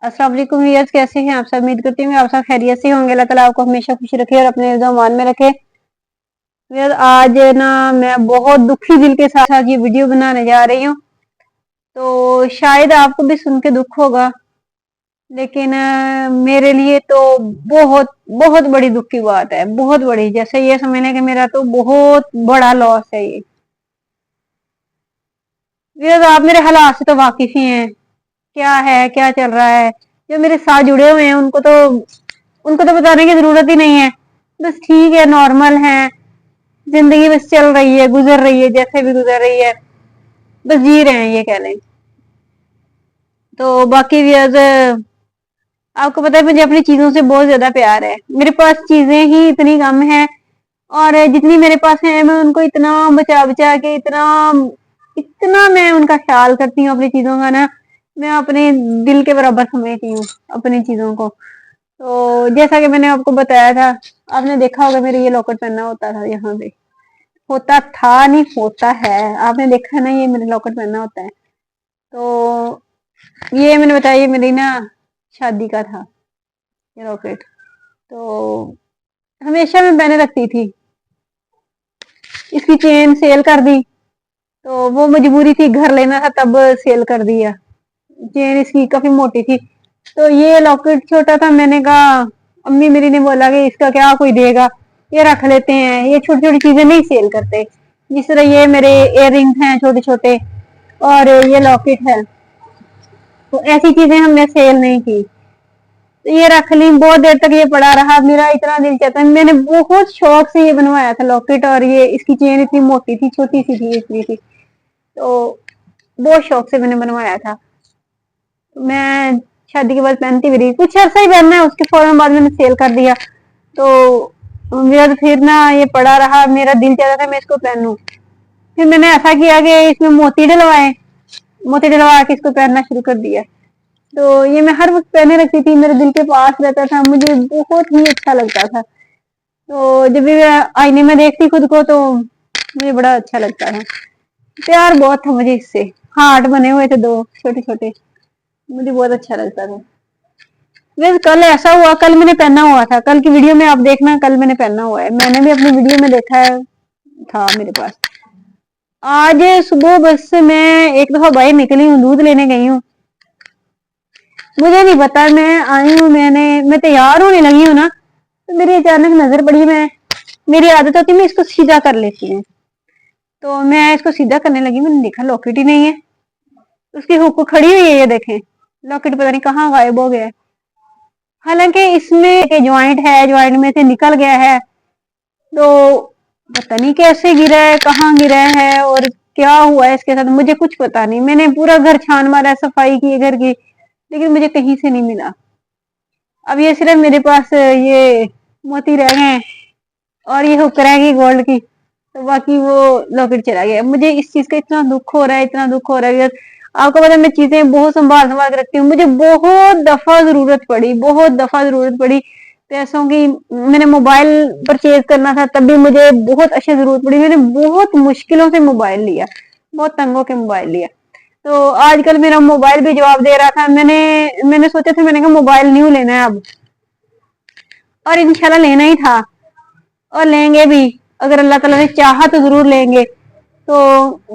अस्सलाम वालेकुम व्यूअर्स, कैसे हैं आप सब। उम्मीद करती हूँ आप सब खैरियत से होंगे। अल्लाह ताला आपको हमेशा खुश रखे और अपने ज़मान में रखे। व्यूअर्स, आज ना मैं बहुत दुखी दिल के साथ आज ये वीडियो बनाने जा रही हूँ। तो शायद आपको भी सुन के दुख होगा, लेकिन मेरे लिए तो बहुत बहुत बड़ी दुख की बात है, बहुत बड़ी। जैसे ये समझ लें कि मेरा तो बहुत बड़ा लॉस है ये। व्यूअर्स, आप मेरे हालात से तो वाकिफ ही हैं, क्या है क्या चल रहा है। जो मेरे साथ जुड़े हुए हैं उनको तो बताने की जरूरत ही नहीं है। बस ठीक है, नॉर्मल है, जिंदगी बस चल रही है, गुजर रही है, जैसे भी गुजर रही है, बस जी रहे हैं ये कह लें। तो बाकी व्यूअर्स, आपको पता है मुझे अपनी चीजों से बहुत ज्यादा प्यार है। मेरे पास चीजें ही इतनी कम है, और जितनी मेरे पास है मैं उनको इतना बचा बचा के इतना इतना मैं उनका ख्याल करती हूँ अपनी चीजों का ना। मैं अपने दिल के बराबर समझती हूँ अपनी चीजों को। तो जैसा कि मैंने आपको बताया था, आपने देखा होगा मेरे ये लॉकेट पहनना होता था यहाँ पे। होता था नहीं, होता है, आपने देखा ना, ये मेरे लॉकेट पहनना होता है। तो ये मैंने बताया, ये मेरी ना शादी का था ये लॉकेट। तो हमेशा मैं पहने रखती थी। इसकी चेन सेल कर दी, तो वो मजबूरी थी, घर लेना था तब सेल कर दिया। चेन इसकी काफी मोटी थी। तो ये लॉकेट छोटा था, मैंने कहा, अम्मी मेरी ने बोला कि इसका क्या कोई देगा, ये रख लेते हैं, ये छोटी छोटी चीजें नहीं सेल करते। जिस तरह ये मेरे इयर रिंग्स हैं छोटे छोटे, और ये लॉकेट है, तो ऐसी चीजें हमने सेल नहीं की। तो ये रख ली, बहुत देर तक ये पड़ा रहा। मेरा इतना दिल चाहता है, मैंने बहुत शौक से ये बनवाया था लॉकेट, और ये इसकी चेन इतनी मोटी थी, छोटी सी थी, इतनी थी। तो बहुत शौक से मैंने बनवाया था। मैं शादी के बाद पहनती भी रही, कुछ अर्सा ही पहनना है, उसके फौरन बाद मैंने सेल कर दिया। तो मेरा तो फिर ना ये पड़ा रहा, मेरा दिल चाहता था मैं इसको पहनूं। फिर मैंने ऐसा किया कि इसमें मोती डलवाए, मोती डलवा के इसको पहनना शुरू कर दिया। तो ये मैं हर वक्त पहने रखती थी, मेरे दिल के पास रहता था, मुझे बहुत ही अच्छा लगता था। तो जब भी मैं आईने में देखती खुद को तो मुझे बड़ा अच्छा लगता था। प्यार बहुत था मुझे इससे। हार्ट बने हुए थे दो छोटे छोटे, मुझे बहुत अच्छा लगता था। वैसे कल ऐसा हुआ, कल मैंने पहना हुआ था, कल की वीडियो में आप देखना, कल मैंने पहना हुआ है, मैंने भी अपनी वीडियो में देखा है, था मेरे पास। आज सुबह बस से मैं एक दफा बाहर निकली हूँ, दूध लेने गई हूँ। मुझे नहीं पता, मैं आई हूँ, मैं तैयार होने लगी हूँ ना, तो मेरी अचानक नजर पड़ी। मेरी आदत होती है मैं इसको सीधा कर लेती हूँ। तो मैं इसको सीधा करने लगी, मैंने देखा लॉकेट ही नहीं है। उसकी हुक खड़ी हुई है, ये देखें, लॉकेट पता नहीं कहाँ गायब हो गया है। हालांकि इसमें के ज्वाइंट है, ज्वाइंट में से निकल गया है। तो पता नहीं कैसे गिरा है, कहाँ गिरा है, और क्या हुआ है इसके साथ, मुझे कुछ पता नहीं। मैंने पूरा घर छान मारा, सफाई की घर की, लेकिन मुझे कहीं से नहीं मिला। अब ये सिर्फ मेरे पास ये मोती रह गए हैं, और ये हुक रह गई गोल्ड की, तो बाकी वो लॉकेट चला गया। मुझे इस चीज का इतना दुख हो रहा है, इतना दुख हो रहा है। आपको पता है मैं चीजें बहुत संभाल संभाल के रखती हूँ। मुझे बहुत दफा जरूरत पड़ी पैसों की। मैंने मोबाइल परचेज करना था, तब भी मुझे बहुत अच्छी जरूरत पड़ी। मैंने बहुत मुश्किलों से मोबाइल लिया, बहुत तंगों के मोबाइल लिया। तो आजकल मेरा मोबाइल भी जवाब दे रहा था। मैंने सोचा था, मैंने कहा मोबाइल न्यू लेना है अब, और इंशाल्लाह लेना ही था, और लेंगे भी। अगर अल्लाह ताला ने चाहा तो जरूर लेंगे। तो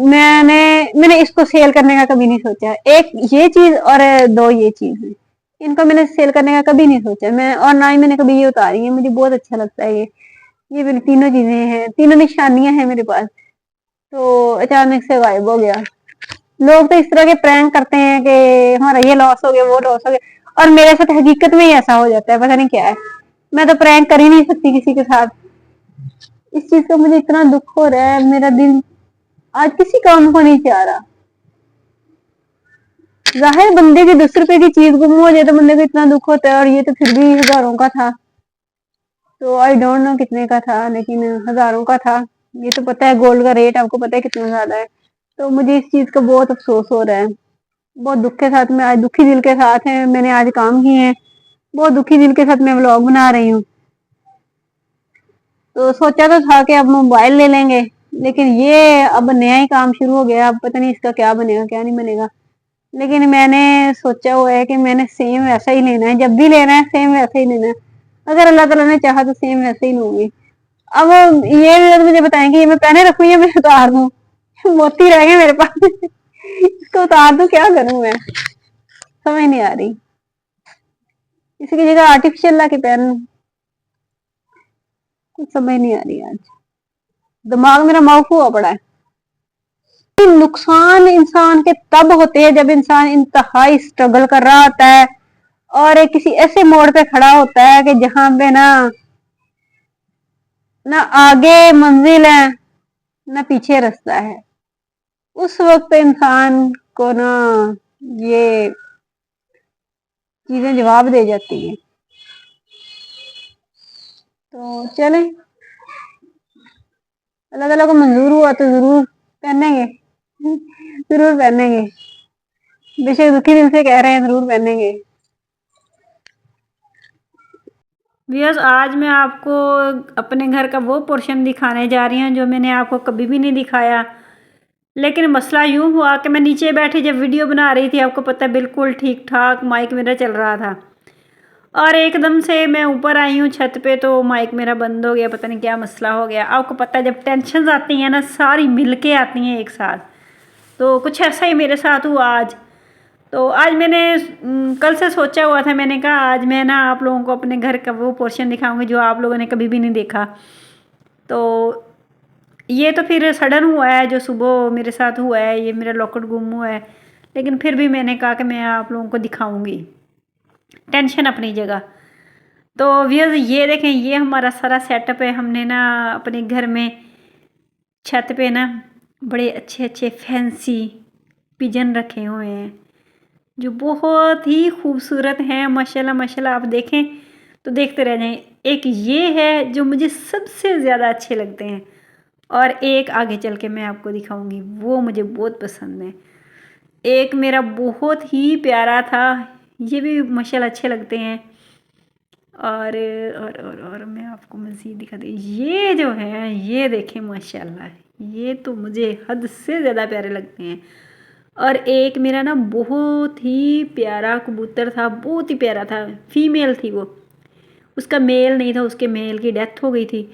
मैंने मैंने इसको सेल करने का कभी नहीं सोचा। एक ये चीज, और दो ये चीज है, इनको मैंने सेल करने का कभी नहीं सोचा मैं, और ना ही मैंने कभी ये उतारी है। मुझे बहुत अच्छा लगता है ये मेरी तीनों चीजें हैं, तीनों निशानियां हैं मेरे पास। तो अचानक से गायब हो गया। लोग तो इस तरह के प्रैंक करते हैं कि हमारा ये लॉस हो गया, वो लॉस हो गया, और मेरे साथ हकीकत में ही ऐसा हो जाता है, पता नहीं क्या है। मैं तो प्रैंक कर ही नहीं सकती किसी के साथ। इस चीज का मुझे इतना दुख हो रहा है, मेरा दिल आज किसी काम को नहीं चाह रहा। जाहिर बंदे की 10 रुपए की चीज गुम हो जाए तो बंदे को इतना दुख होता है, और ये तो फिर भी हजारों का था। तो आई डोंट नो कितने का था, लेकिन हजारों का था। ये तो पता है गोल्ड का रेट आपको पता है कितना ज्यादा है। तो मुझे इस चीज का बहुत अफसोस हो रहा है। बहुत दुख के साथ मैं आज, दुखी दिल के साथ है मैंने आज काम किए हैं। बहुत दुखी दिल के साथ मैं व्लॉग बना रही हूँ। तो सोचा तो था कि अब मोबाइल ले लेंगे, लेकिन ये अब नया ही काम शुरू हो गया। अब पता नहीं इसका क्या बनेगा क्या नहीं बनेगा। लेकिन मैंने सोचा हुआ है कि मैंने सेम वैसा ही लेना है, जब भी लेना है सेम वैसा ही लेना है। अगर अल्लाह ताला ने चाहा तो सेम वैसे ही लूंगी। अब ये भी मुझे बताएंगे ये मैं पहने रखूं या मैं उतार दूं? मोती रह गए मेरे पास। इसको उतार दूं क्या करूं मैं, समझ नहीं आ रही। इसी की जगह आर्टिफिशियल ला के पहन लूं, कुछ समझ नहीं आ रही। आज दिमाग मेरा माउफ हुआ पड़ा है। नुकसान इंसान के तब होते हैं जब इंसान इंतहाई स्ट्रगल कर रहा होता है और एक किसी ऐसे मोड़ पे खड़ा होता है कि जहां पे ना ना आगे मंजिल है ना पीछे रास्ता है। उस वक्त इंसान को ना ये चीजें जवाब दे जाती हैं। तो चले, अल्लाह ताला को मंजूर हुआ तो जरूर पहनेंगे, जरूर पहनेंगे। बेशक दुखी दिल से कह रहे हैं, जरूर पहनेंगे। व्यूअर्स, आज मैं आपको अपने घर का वो पोर्शन दिखाने जा रही हूँ जो मैंने आपको कभी भी नहीं दिखाया। लेकिन मसला यूँ हुआ कि मैं नीचे बैठी जब वीडियो बना रही थी, आपको पता है बिल्कुल ठीक ठाक माइक मेरा चल रहा था, और एकदम से मैं ऊपर आई हूँ छत पे तो माइक मेरा बंद हो गया। पता नहीं क्या मसला हो गया। आपको पता है जब टेंशन आती हैं ना सारी मिल के आती हैं एक साथ, तो कुछ ऐसा ही मेरे साथ हुआ आज। तो आज मैंने कल से सोचा हुआ था, मैंने कहा आज मैं ना आप लोगों को अपने घर का वो पोर्शन दिखाऊंगी जो आप लोगों ने कभी भी नहीं देखा। तो ये तो फिर सडन हुआ है जो सुबह मेरे साथ हुआ है, ये मेरा लॉकेट गुम हुआ है। लेकिन फिर भी मैंने कहा कि मैं आप लोगों को दिखाऊंगी, टेंशन अपनी जगह। तो व्यूअर्स ये देखें, ये हमारा सारा सेटअप है। हमने ना अपने घर में छत पे ना बड़े अच्छे अच्छे फैंसी पिजन रखे हुए हैं जो बहुत ही खूबसूरत हैं। माशाल्लाह माशाल्लाह, आप देखें तो देखते रह जाएं। एक ये है जो मुझे सबसे ज़्यादा अच्छे लगते हैं, और एक आगे चल के मैं आपको दिखाऊंगी वो मुझे बहुत पसंद है। एक मेरा बहुत ही प्यारा था, ये भी माशाल्लाह अच्छे लगते हैं। और मैं आपको मज़ीद दिखा दूँ, ये जो है ये देखें माशाल्लाह, ये तो मुझे हद से ज़्यादा प्यारे लगते हैं। और एक मेरा ना बहुत ही प्यारा कबूतर था, बहुत ही प्यारा था, फीमेल थी वो, उसका मेल नहीं था, उसके मेल की डेथ हो गई थी।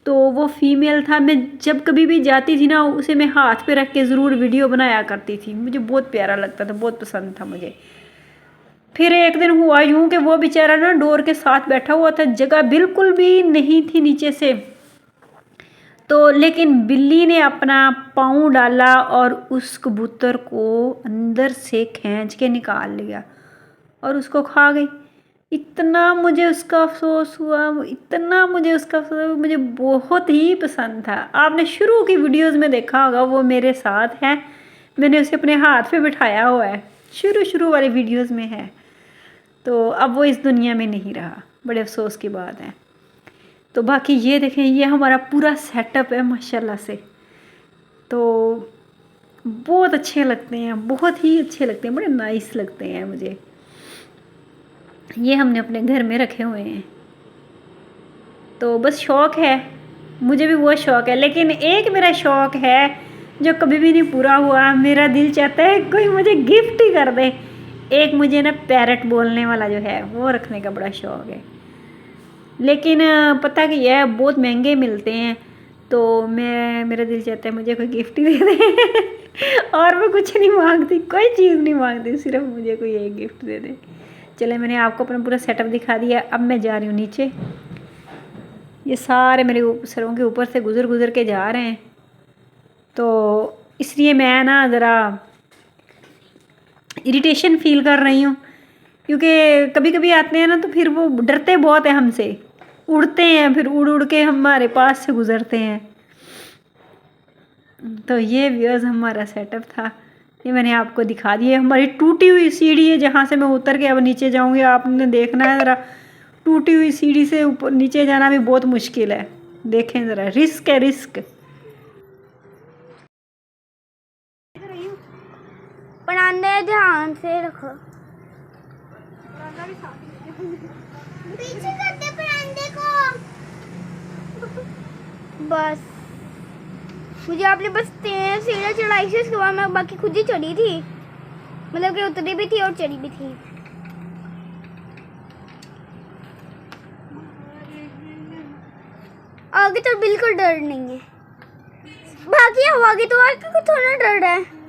तो वो फीमेल था। मैं जब कभी भी जाती थी ना उसे मैं हाथ पे रख के ज़रूर वीडियो बनाया करती थी, मुझे बहुत प्यारा लगता था, बहुत पसंद था मुझे। फिर एक दिन हुआ यूं कि वो बेचारा ना डोर के साथ बैठा हुआ था, जगह बिल्कुल भी नहीं थी नीचे से। तो लेकिन बिल्ली ने अपना पाँव डाला और उस कबूतर को अंदर से खींच के निकाल लिया और उसको खा गई। इतना मुझे उसका अफसोस हुआ, इतना मुझे उसका अफसोस हुआ, मुझे बहुत ही पसंद था। आपने शुरू की वीडियोस में देखा होगा, वो मेरे साथ है, मैंने उसे अपने हाथ पे बिठाया हुआ है, शुरू वाली वीडियोस में है। तो अब वो इस दुनिया में नहीं रहा, बड़े अफसोस की बात है। तो बाकी ये देखें, ये हमारा पूरा सेटअप है माशाल्लाह से। तो बहुत अच्छे लगते हैं, बहुत ही अच्छे लगते हैं, बड़े नाइस लगते हैं मुझे। ये हमने अपने घर में रखे हुए हैं। तो बस शौक़ है, मुझे भी बहुत शौक़ है। लेकिन एक मेरा शौक़ है जो कभी भी नहीं पूरा हुआ। मेरा दिल चाहता है कोई मुझे गिफ्ट ही कर दे। एक मुझे ना पैरट बोलने वाला जो है वो रखने का बड़ा शौक़ है, लेकिन पता कि यह बहुत महंगे मिलते हैं। तो मेरा दिल चाहता है मुझे कोई गिफ्ट ही दे दे। और मैं कुछ नहीं मांगती, कोई चीज़ नहीं मांगती, सिर्फ मुझे कोई एक गिफ्ट दे दे। चले, मैंने आपको अपना पूरा सेटअप दिखा दिया। अब मैं जा रही हूँ नीचे। ये सारे मेरे सरों के ऊपर से गुज़र के जा रहे हैं, तो इसलिए मैं ना ज़रा इरिटेशन फील कर रही हूँ, क्योंकि कभी कभी आते हैं ना तो फिर वो डरते बहुत है हमसे, उड़ते हैं, फिर उड़ के हमारे पास से गुज़रते हैं। तो ये व्यूअर्स हमारा सेटअप था, ये मैंने आपको दिखा दिया। हमारी टूटी हुई सीढ़ी है जहाँ से मैं उतर के अब नीचे जाऊँगी। आपने देखना है ज़रा, टूटी हुई सीढ़ी से ऊपर नीचे जाना भी बहुत मुश्किल है। देखें ज़रा, रिस्क है, रिस्क। परांदे ध्यान से रखो, पीछे करते परांदे को। बस मुझे आपने बस 3 सीढ़ियाँ चढ़ाई थी, उसके बाद मैं बाकी खुद ही चढ़ी थी। मतलब कि उतरी भी थी और चढ़ी भी थी। आगे तो बिल्कुल डर नहीं है, बाकी हवा की तो आगे को थोड़ा डर है।